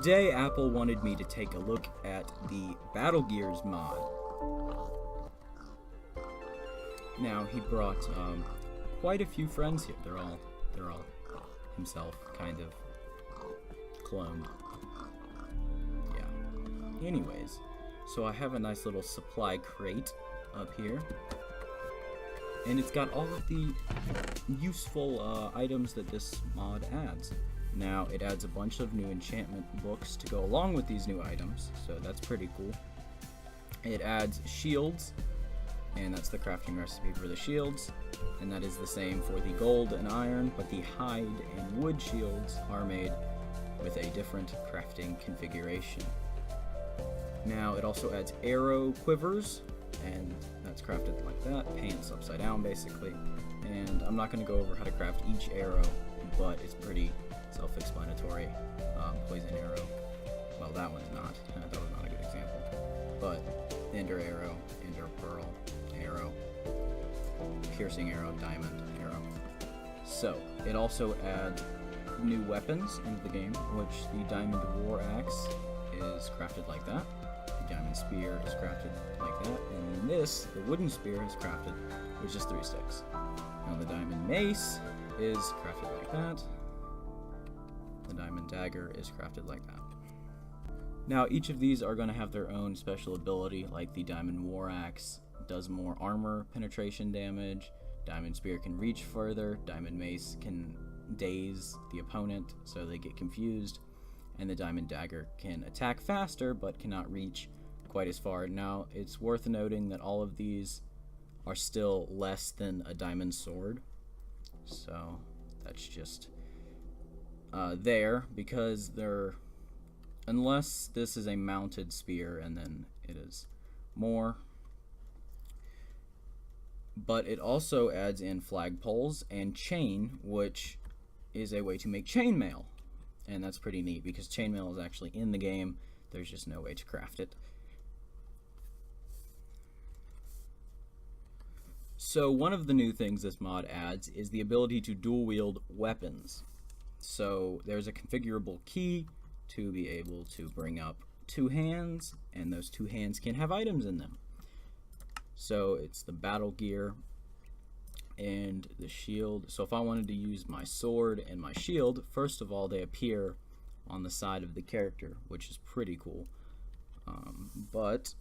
Today, Apple wanted me to take a look at the Battlegears mod. Now, he brought quite a few friends here. They're all himself, kind of cloned. Yeah. Anyways, so I have a nice little supply crate up here, and it's got all of the useful items that this mod adds. Now, it adds a bunch of new enchantment books to go along with these new items, so that's pretty cool. It adds shields, and that's the crafting recipe for the shields, and that is the same for the gold and iron, but the hide and wood shields are made with a different crafting configuration. Now, it also adds arrow quivers, and that's crafted like that, pants upside down basically, and I'm not going to go over how to craft each arrow, but it's pretty self-explanatory. Poison arrow, well, that one's not, that was not a good example, but ender arrow, ender pearl arrow, piercing arrow, diamond arrow. So it also adds new weapons into the game, which the diamond war axe is crafted like that, the diamond spear is crafted like that, and this, the wooden spear, is crafted with just 3 sticks. Now the diamond mace is crafted like that. The diamond dagger is crafted like that. Now, each of these are going to have their own special ability, like the diamond war axe does more armor penetration damage, diamond spear can reach further, diamond mace can daze the opponent so they get confused, and the diamond dagger can attack faster but cannot reach quite as far. Now, it's worth noting that all of these are still less than a diamond sword, so that's just there, because they're, unless this is a mounted spear, and then it is more. But it also adds in flagpoles and chain, which is a way to make chainmail, and that's pretty neat because chainmail is actually in the game. There's just no way to craft it. So one of the new things this mod adds is the ability to dual wield weapons. So there's a configurable key to be able to bring up 2 hands, and those 2 hands can have items in them. So it's the Battlegear and the shield. So if I wanted to use my sword and my shield, first of all, they appear on the side of the character, which is pretty cool. But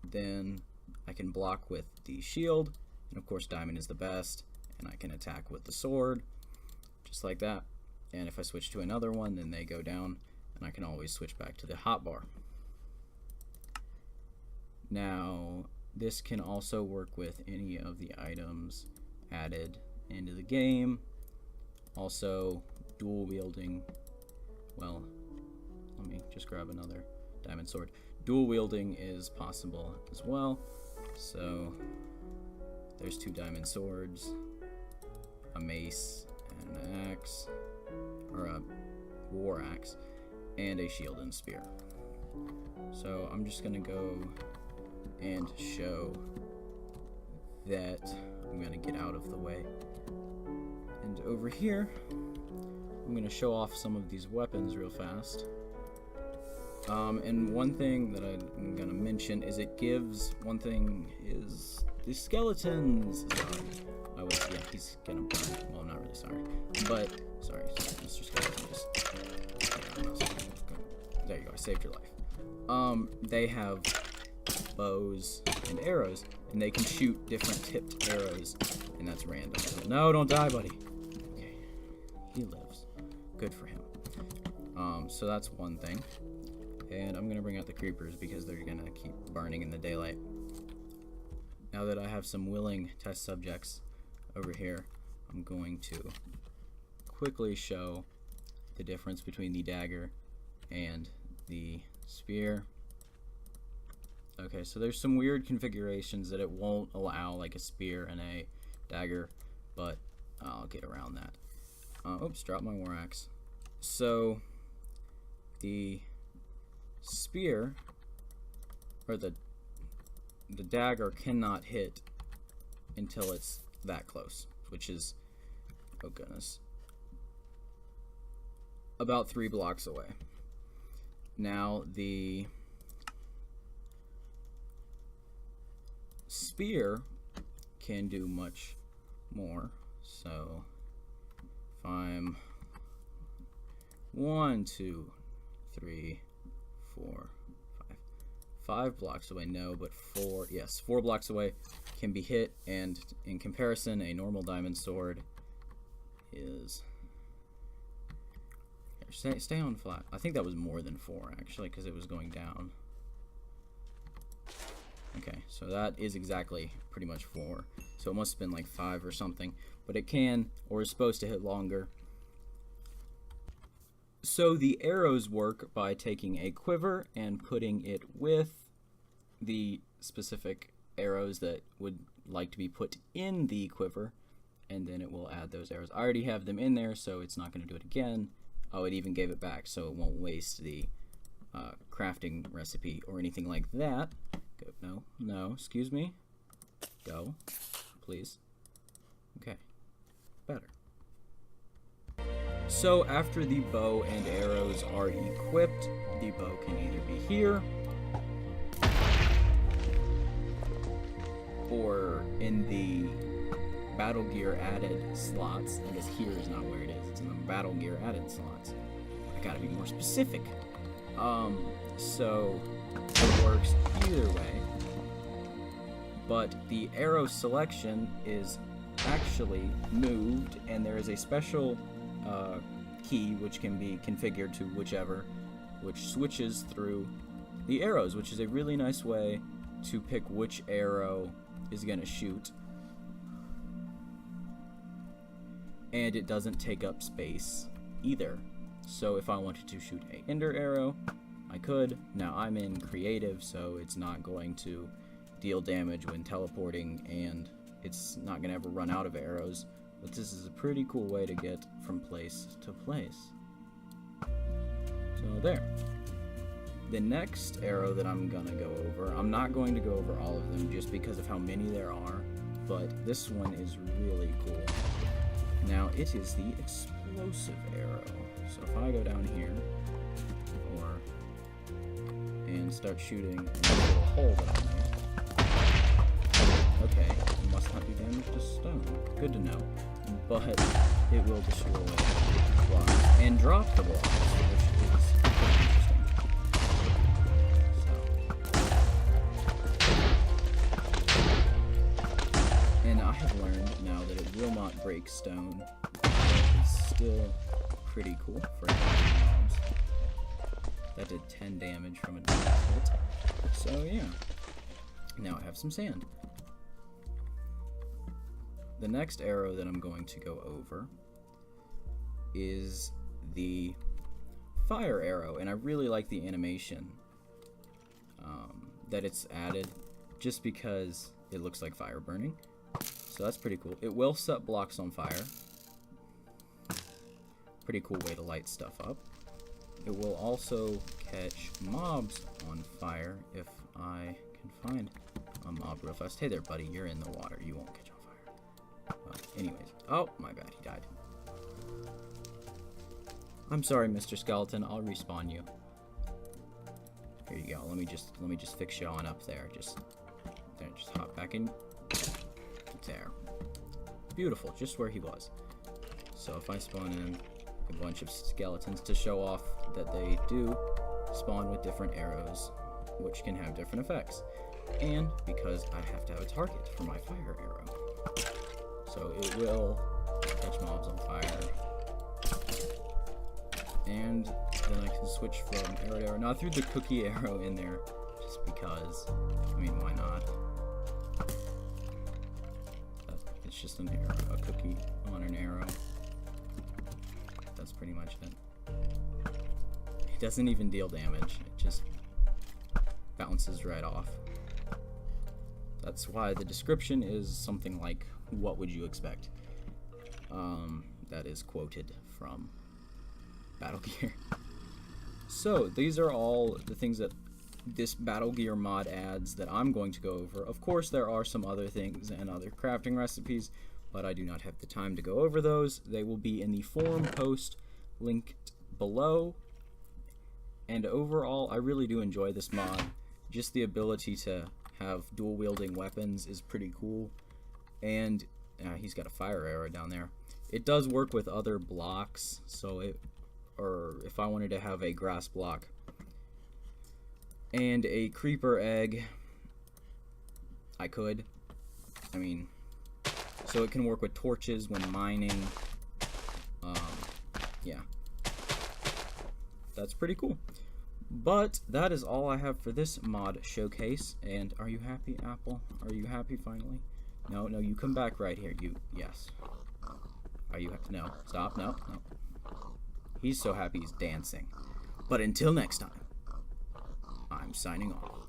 then I can block with the shield, and of course diamond is the best, and I can attack with the sword, just like that. And if I switch to another one, then they go down, and I can always switch back to the hotbar. Now, this can also work with any of the items added into the game. Also, dual wielding, well, let me just grab another diamond sword. Dual wielding is possible as well. So, there's 2 diamond swords, a mace, and an axe, or a war axe, and a shield and spear. So I'm just gonna go and show that. I'm gonna get out of the way, and over here I'm gonna show off some of these weapons real fast. And one thing that I'm gonna mention is it gives, one thing is the skeletons. Yeah, he's gonna burn. Well, I'm not really sorry, but sorry, Mr. Skeleton. There you go. I saved your life. They have bows and arrows, and they can shoot different tipped arrows, and that's random. So, no, don't die, buddy. Okay, he lives. Good for him. So that's one thing. And I'm gonna bring out the creepers because they're gonna keep burning in the daylight. Now that I have some willing test subjects over here, I'm going to quickly show the difference between the dagger and the spear. Okay, so there's some weird configurations that it won't allow, like a spear and a dagger, but I'll get around that. Oops, dropped my war axe. So the spear, or the dagger, cannot hit until it's that close, which is, oh goodness, about 3 blocks away. Now the spear can do much more. So if I'm 1, 2, 3, 4, 5 blocks away, no, but 4, yes, 4 blocks away can be hit, and in comparison, a normal diamond sword is, stay on flat. I think that was more than 4, actually, because it was going down. Okay, so that is exactly pretty much 4, so it must have been like 5 or something, but it can, or is supposed to hit longer. So the arrows work by taking a quiver and putting it with the specific arrows that would like to be put in the quiver, and then it will add those arrows. I already have them in there, so it's not going to do it again. Oh, it even gave it back, so it won't waste the crafting recipe or anything like that. Go, no, excuse me. Go, please. Okay, better. So after the bow and arrows are equipped, the bow can either be here or in the Battlegear added slots. I guess here is not where it is. It's in the Battlegear added slots. I gotta be more specific. So it works either way. But the arrow selection is actually moved, and there is a special key which can be configured to whichever, which switches through the arrows, which is a really nice way to pick which arrow is going to shoot. And it doesn't take up space either. So if I wanted to shoot a ender arrow, I could. Now I'm in creative, so it's not going to deal damage when teleporting, and it's not going to ever run out of arrows. But this is a pretty cool way to get from place to place. So there. The next arrow that I'm going to go over, I'm not going to go over all of them just because of how many there are, but this one is really cool. Now it is the explosive arrow. So if I go down here, and start shooting in the little hole that I made. Okay, it must not do damage to stone. Good to know. But it will destroy blocks and drop the blocks, which is pretty interesting. So. And I have learned now that it will not break stone. It's still pretty cool for mobs. That did 10 damage from a direct hit. So yeah. Now I have some sand. The next arrow that I'm going to go over is the fire arrow, and I really like the animation that it's added, just because it looks like fire burning. So that's pretty cool. It will set blocks on fire. Pretty cool way to light stuff up. It will also catch mobs on fire if I can find a mob real fast. Hey there, buddy, you're in the water. You won't catch on fire. Well, anyways. Oh, my bad, he died. I'm sorry, Mr. Skeleton. I'll respawn you. Here you go. Let me just fix you on up there. Just hop back in. There. Beautiful, just where he was. So if I spawn in a bunch of skeletons to show off that they do spawn with different arrows, which can have different effects. And because I have to have a target for my fire arrow. So it will catch mobs on fire. And then I can switch from arrow to arrow. Now I threw the cookie arrow in there just because, I mean, why not? It's just an arrow, a cookie on an arrow. That's pretty much it. It doesn't even deal damage. It just bounces right off. That's why the description is something like, what would you expect? That is quoted from Battlegear. So these are all the things that this Battlegear mod adds that I'm going to go over. Of course, there are some other things and other crafting recipes, but I do not have the time to go over those. They will be in the forum post linked below. And overall, I really do enjoy this mod. Just the ability to have dual wielding weapons is pretty cool. And he's got a fire arrow down there. It does work with other blocks, so or if I wanted to have a grass block and a creeper egg, I could. I mean, so it can work with torches when mining. Yeah, that's pretty cool. But that is all I have for this mod showcase. And are you happy, Apple? Are you happy finally? No, you come back right here. Yes. Are you happy? No, stop, no. He's so happy he's dancing. But until next time, I'm signing off.